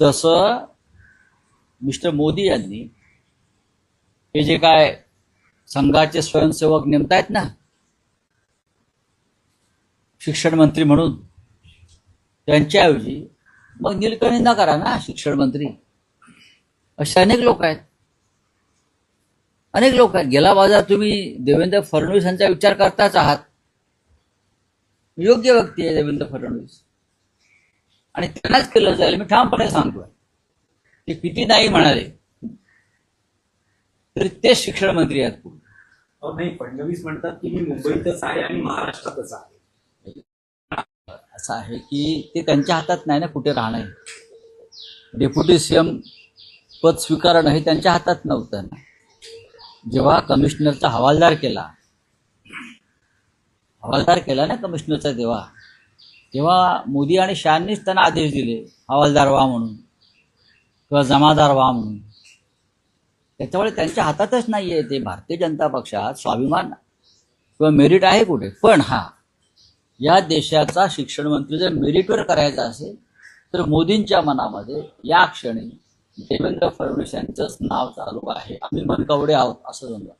तसं मिस्टर मोदी यांनी हे जे काय संघाचे स्वयंसेवक नेमतायत ना शिक्षण मंत्री म्हणून, त्यांच्याऐवजी मग नीलकणींना करा ना शिक्षण मंत्री. असे अनेक लोक आहेत, अनेक लोक आहेत. गेला बाजार तुम्ही देवेंद्र फडणवीस यांचा विचार करताच आहात. योग्य व्यक्ती आहे देवेंद्र फडणवीस, आणि त्यांनाच केलं जाईल. मी ठामपणे सांगतोय, ते किती नाही म्हणाले तरी तेच शिक्षण मंत्री आहेत पुढे. नाही, फडणवीस म्हणतात की मी मुंबईतच आहे आणि महाराष्ट्रातच आहे. असं आहे की ते त्यांच्या हातात नाही ना कुठे राहणं. डेप्युटी सीएम पद स्वीकारणं हे त्यांच्या हातात नव्हतं ना. जेव्हा कमिशनरचा हवालदार केला ना कमिशनरचा, तेव्हा मोदी आणि शहांनीच त्यांना आदेश दिले हवालदार व्हा म्हणून किंवा जमादार व्हा म्हणून. त्याच्यामुळे त्यांच्या हातातच नाहीये ते. भारतीय जनता पक्षात स्वाभिमान किंवा मेरिट आहे कुठे. पण या देशाचा शिक्षण मंत्री जर मेरिटवर करायचा असेल तर मोदींच्या मनामध्ये या क्षणी देवेंद्र फडणवीस यांचंच नाव चालू आहे. आम्ही मनकवडे आहोत असं समजा.